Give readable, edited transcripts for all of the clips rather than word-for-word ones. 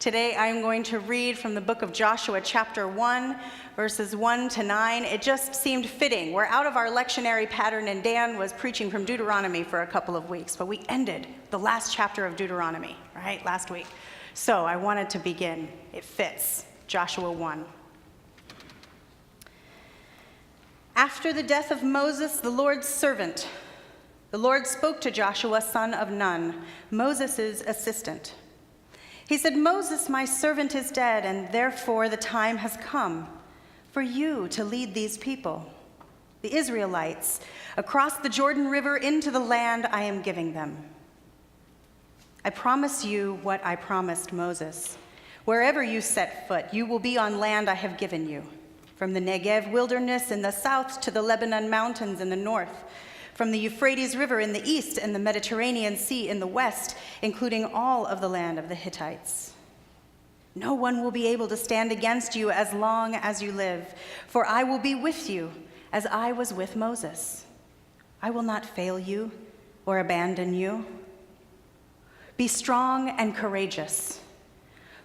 Today I'm going to read from the book of Joshua, chapter 1, verses 1 to 9. It just seemed fitting. We're out of our lectionary pattern, and Dan was preaching from Deuteronomy for a couple of weeks, but we ended the last chapter of Deuteronomy, right, last week. So I wanted to begin. It fits. Joshua 1. After the death of Moses, the Lord's servant, the Lord spoke to Joshua, son of Nun, Moses' assistant. He said, "Moses, my servant, is dead, and therefore the time has come for you to lead these people, the Israelites, across the Jordan River into the land I am giving them. I promise you what I promised Moses. Wherever you set foot, you will be on land I have given you, from the Negev wilderness in the south to the Lebanon mountains in the north, from the Euphrates River in the east and the Mediterranean Sea in the west, including all of the land of the Hittites. No one will be able to stand against you as long as you live, for I will be with you as I was with Moses. I will not fail you or abandon you. Be strong and courageous,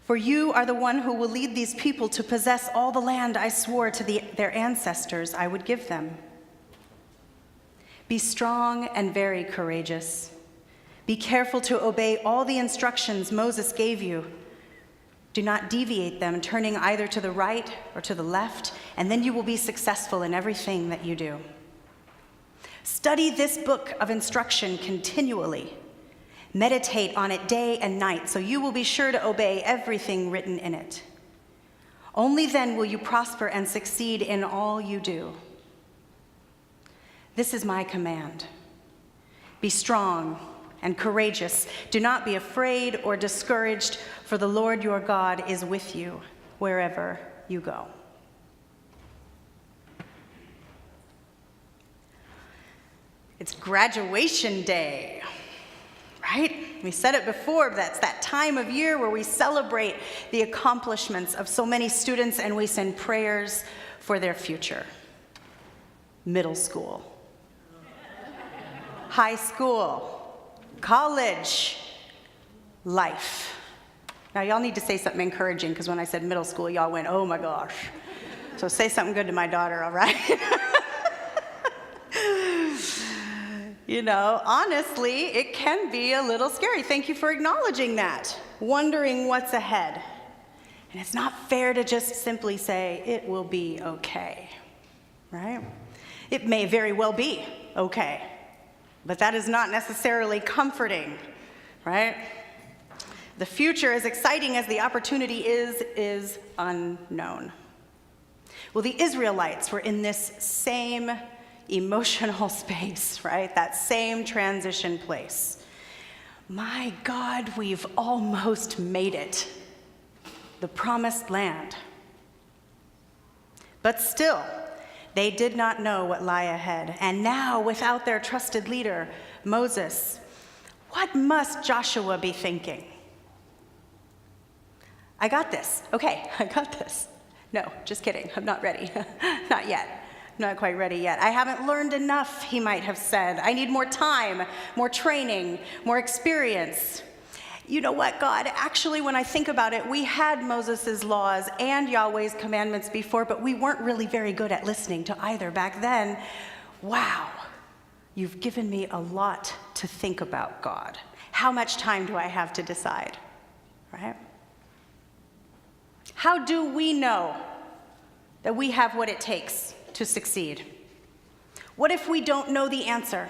for you are the one who will lead these people to possess all the land I swore to their ancestors I would give them. Be strong and very courageous. Be careful to obey all the instructions Moses gave you. Do not deviate them, turning either to the right or to the left, and then you will be successful in everything that you do. Study this book of instruction continually. Meditate on it day and night, so you will be sure to obey everything written in it. Only then will you prosper and succeed in all you do. This is my command. Be strong and courageous. Do not be afraid or discouraged, for the Lord your God is with you wherever you go." It's graduation day, right? We said it before, but that's that time of year where we celebrate the accomplishments of so many students and we send prayers for their future. Middle school, high school, college, life. Now, y'all need to say something encouraging, because when I said middle school, y'all went, "Oh my gosh." So say something good to my daughter, all right? You know, honestly, it can be a little scary. Thank you for acknowledging that, wondering what's ahead. And it's not fair to just simply say, "It will be okay," right? It may very well be okay, but that is not necessarily comforting, right? The future, as exciting as the opportunity is unknown. Well, the Israelites were in this same emotional space, right? That same transition place. My God, we've almost made it. The promised land. But still, they did not know what lay ahead. And now, without their trusted leader, Moses, what must Joshua be thinking? I got this. Okay, I got this. No, just kidding. I'm not ready. Not yet. Not quite ready yet. I haven't learned enough, he might have said. I need more time, more training, more experience. You know what, God? Actually, when I think about it, we had Moses' laws and Yahweh's commandments before, but we weren't really very good at listening to either back then. Wow, you've given me a lot to think about, God. How much time do I have to decide, right? How do we know that we have what it takes to succeed? What if we don't know the answer?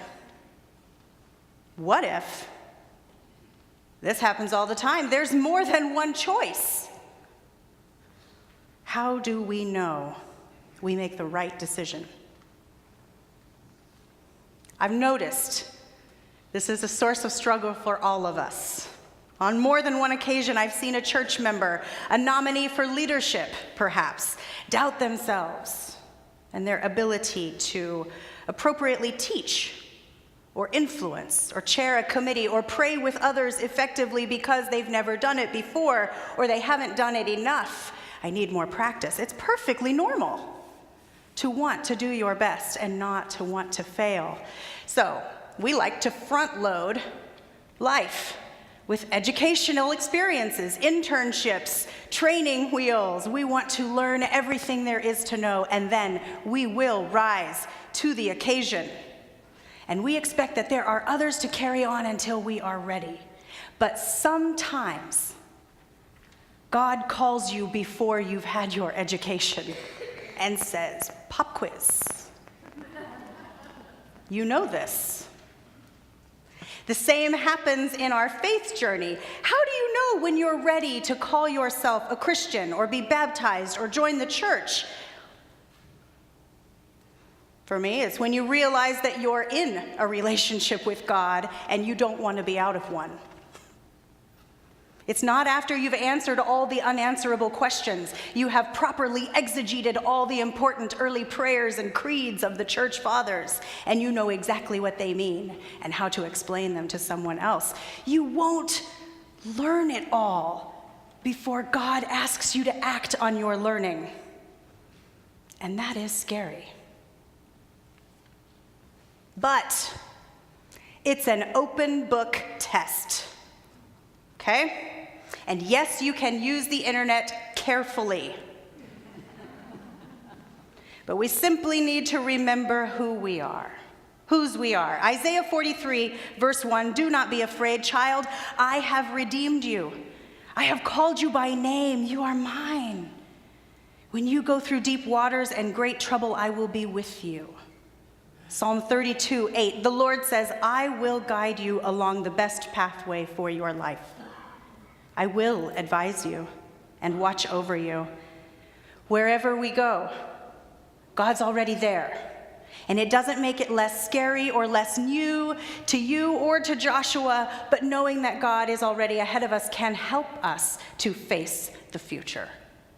What if? This happens all the time. There's more than one choice. How do we know we make the right decision? I've noticed this is a source of struggle for all of us. On more than one occasion, I've seen a church member, a nominee for leadership, perhaps, doubt themselves and their ability to appropriately teach or influence or chair a committee or pray with others effectively because they've never done it before or they haven't done it enough. I need more practice. It's perfectly normal to want to do your best and not to want to fail. So we like to front load life with educational experiences, internships, training wheels. We want to learn everything there is to know, and then we will rise to the occasion. And we expect that there are others to carry on until we are ready. But sometimes God calls you before you've had your education and says, pop quiz. You know this. The same happens in our faith journey. How do you know when you're ready to call yourself a Christian or be baptized or join the church? For me, it's when you realize that you're in a relationship with God and you don't want to be out of one. It's not after you've answered all the unanswerable questions, you have properly exegeted all the important early prayers and creeds of the church fathers, and you know exactly what they mean and how to explain them to someone else. You won't learn it all before God asks you to act on your learning. And that is scary. But it's an open book test, okay? And yes, you can use the internet carefully. But we simply need to remember whose we are. Isaiah 43, verse 1, do not be afraid, child. I have redeemed you. I have called you by name. You are mine. When you go through deep waters and great trouble, I will be with you. Psalm 32, 8, the Lord says, I will guide you along the best pathway for your life. I will advise you and watch over you. Wherever we go, God's already there. And it doesn't make it less scary or less new to you or to Joshua, but knowing that God is already ahead of us can help us to face the future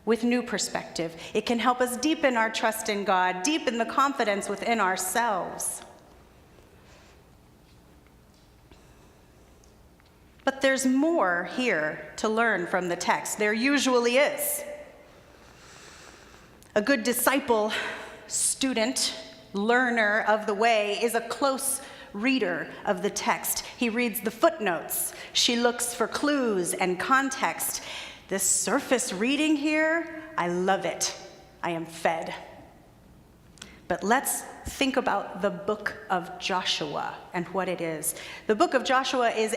with new perspective. It can help us deepen our trust in God, deepen the confidence within ourselves. But there's more here to learn from the text. There usually is. A good disciple, student, learner of the way is a close reader of the text. He reads the footnotes. She looks for clues and context. This surface reading here, I love it. I am fed. But let's think about the book of Joshua and what it is. The book of Joshua is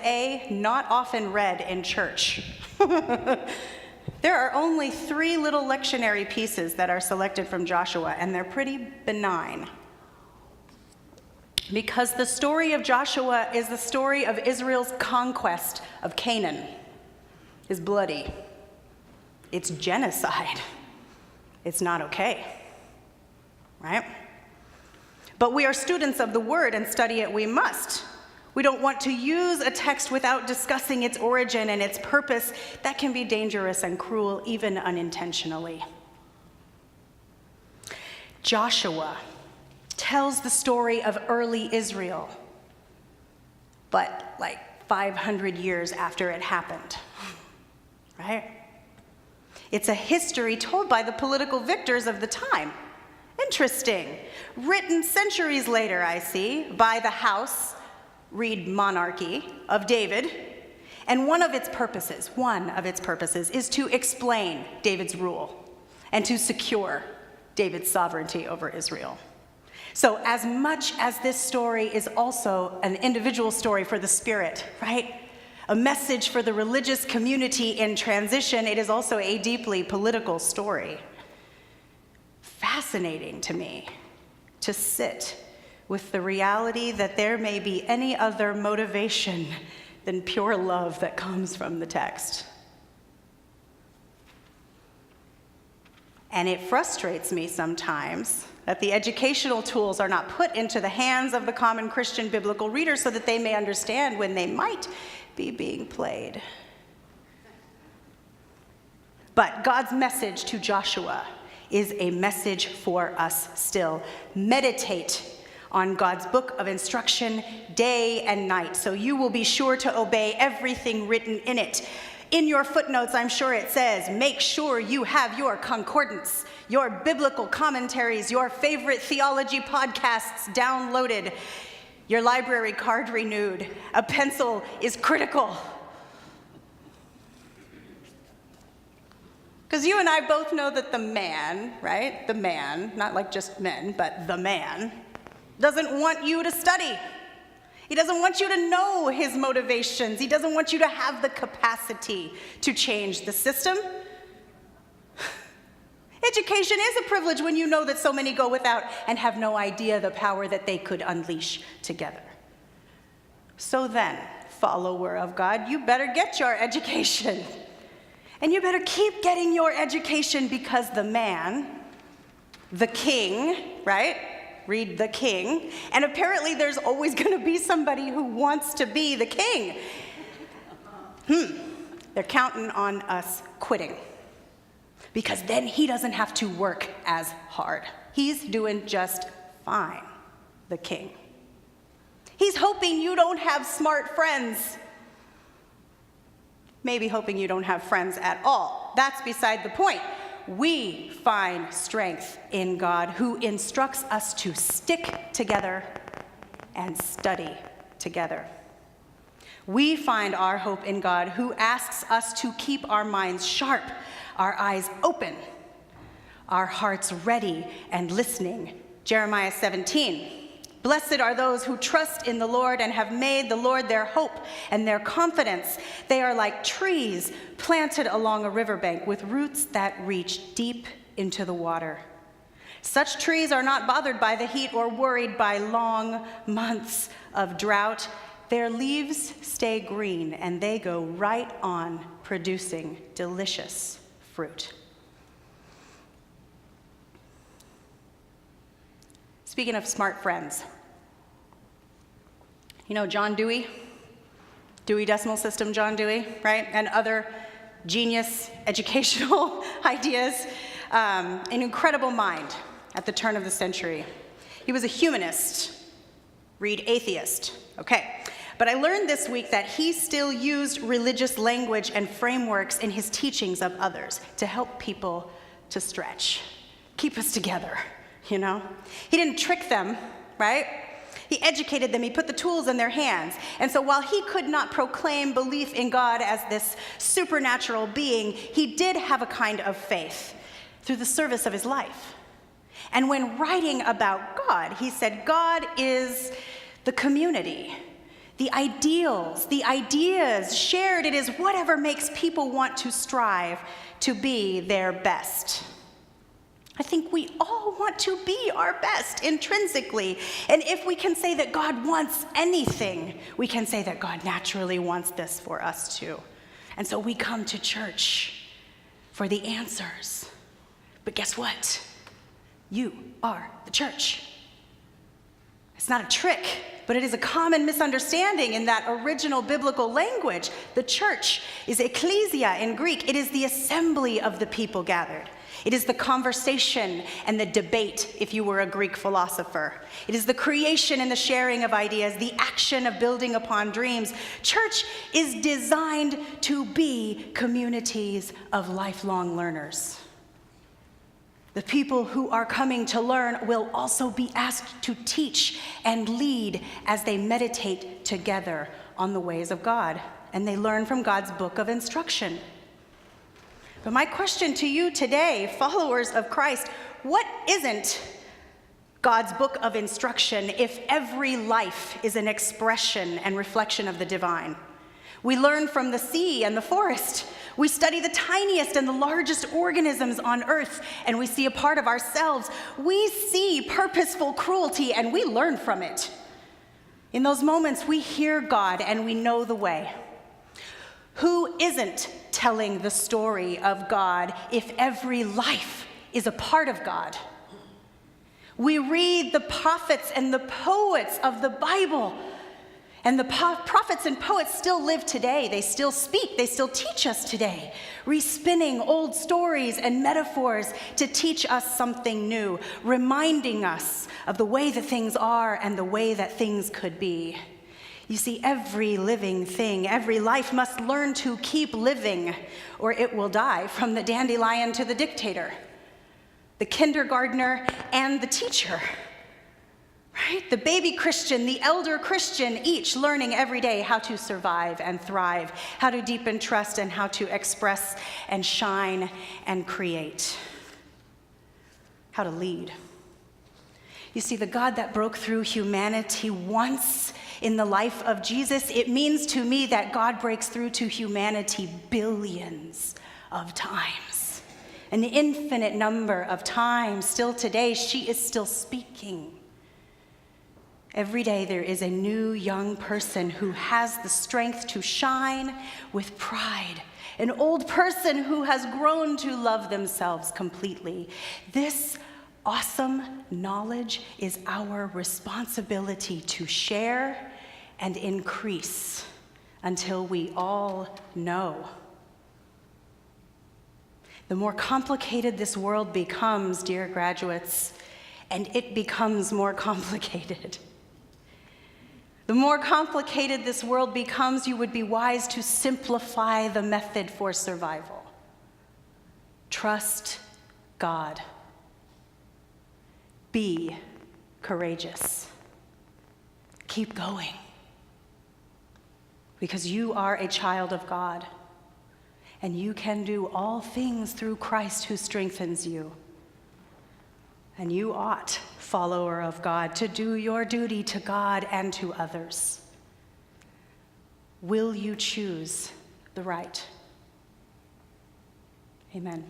not often read in church. There are only 3 little lectionary pieces that are selected from Joshua, and they're pretty benign. Because the story of Joshua is the story of Israel's conquest of Canaan. It's bloody. It's genocide. It's not okay, right? But we are students of the word, and study it we must. We don't want to use a text without discussing its origin and its purpose. That can be dangerous and cruel, even unintentionally. Joshua tells the story of early Israel, but like 500 years after it happened, right? It's a history told by the political victors of the time. Interesting. Written centuries later, I see, by the house, read monarchy, of David. And one of its purposes is to explain David's rule and to secure David's sovereignty over Israel. So as much as this story is also an individual story for the spirit, right? A message for the religious community in transition, it is also a deeply political story. Fascinating to me to sit with the reality that there may be any other motivation than pure love that comes from the text. And it frustrates me sometimes that the educational tools are not put into the hands of the common Christian biblical reader so that they may understand when they might be being played. But God's message to Joshua is a message for us still. Meditate on God's book of instruction day and night, so you will be sure to obey everything written in it. In your footnotes, I'm sure it says, make sure you have your concordance, your biblical commentaries, your favorite theology podcasts downloaded, your library card renewed. A pencil is critical. Because you and I both know that the man, right? The man, not like just men, but the man, doesn't want you to study. He doesn't want you to know his motivations. He doesn't want you to have the capacity to change the system. Education is a privilege when you know that so many go without and have no idea the power that they could unleash together. So then, follower of God, you better get your education. And you better keep getting your education, because the man, the king, right? Read the king. And apparently there's always going to be somebody who wants to be the king. They're counting on us quitting, because then he doesn't have to work as hard. He's doing just fine, the king. He's hoping you don't have smart friends. Maybe hoping you don't have friends at all. That's beside the point. We find strength in God, who instructs us to stick together and study together. We find our hope in God, who asks us to keep our minds sharp, our eyes open, our hearts ready and listening. Jeremiah 17. Blessed are those who trust in the Lord and have made the Lord their hope and their confidence. They are like trees planted along a riverbank with roots that reach deep into the water. Such trees are not bothered by the heat or worried by long months of drought. Their leaves stay green and they go right on producing delicious fruit. Speaking of smart friends, you know John Dewey? Dewey Decimal System, John Dewey, right? And other genius educational ideas. An incredible mind at the turn of the century. He was a humanist. Read atheist. Okay. But I learned this week that he still used religious language and frameworks in his teachings of others to help people to stretch, keep us together, you know? He didn't trick them, right? He educated them. He put the tools in their hands. And so while he could not proclaim belief in God as this supernatural being, he did have a kind of faith through the service of his life. And when writing about God, he said, God is the community, the ideals, the ideas shared. It is whatever makes people want to strive to be their best. I think we all want to be our best intrinsically. And if we can say that God wants anything, we can say that God naturally wants this for us too. And so we come to church for the answers. But guess what? You are the church. It's not a trick, but it is a common misunderstanding in that original biblical language. The church is ecclesia in Greek. It is the assembly of the people gathered. It is the conversation and the debate, if you were a Greek philosopher. It is the creation and the sharing of ideas, the action of building upon dreams. Church is designed to be communities of lifelong learners. The people who are coming to learn will also be asked to teach and lead as they meditate together on the ways of God, and they learn from God's book of instruction. But my question to you today, followers of Christ, what isn't God's book of instruction if every life is an expression and reflection of the divine? We learn from the sea and the forest. We study the tiniest and the largest organisms on earth, and we see a part of ourselves. We see purposeful cruelty, and we learn from it. In those moments, we hear God, and we know the way. Who isn't telling the story of God if every life is a part of God? We read the prophets and the poets of the Bible, and the prophets and poets still live today. They still speak. They still teach us today, respinning old stories and metaphors to teach us something new, reminding us of the way that things are and the way that things could be. You see, every living thing, every life must learn to keep living, or it will die, from the dandelion to the dictator, the kindergartner and the teacher. right? The baby Christian, the elder Christian, each learning every day how to survive and thrive, how to deepen trust, and how to express and shine and create, how to lead. You see, the God that broke through humanity once in the life of Jesus, it means to me that God breaks through to humanity billions of times. An infinite number of times. Still today, she is still speaking. Every day there is a new young person who has the strength to shine with pride. An old person who has grown to love themselves completely. This awesome knowledge is our responsibility to share and increase until we all know. The more complicated this world becomes, dear graduates, and it becomes more complicated. The more complicated this world becomes, you would be wise to simplify the method for survival. Trust God. Be courageous. Keep going. Because you are a child of God, and you can do all things through Christ who strengthens you. And you ought, follower of God, to do your duty to God and to others. Will you choose the right? Amen.